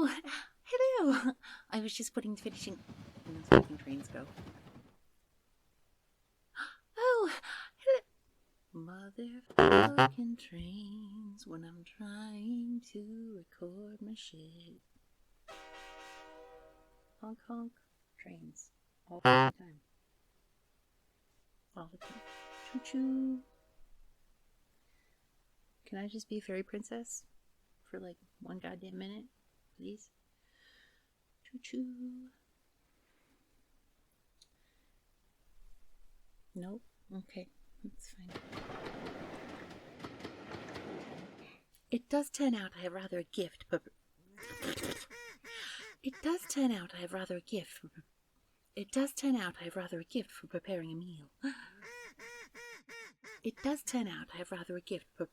Oh, hello. I was just finishing. And that's making trains go. Oh, hello. Motherfucking trains when I'm trying to record my shit. Honk honk. Trains. All the time. All the time. Choo choo. Can I just be a fairy princess for like one goddamn minute, please? Choo choo. Nope. Okay, that's fine. It does turn out I have rather a gift, but it does turn out I have rather a gift for preparing a meal. It does turn out I have rather a gift for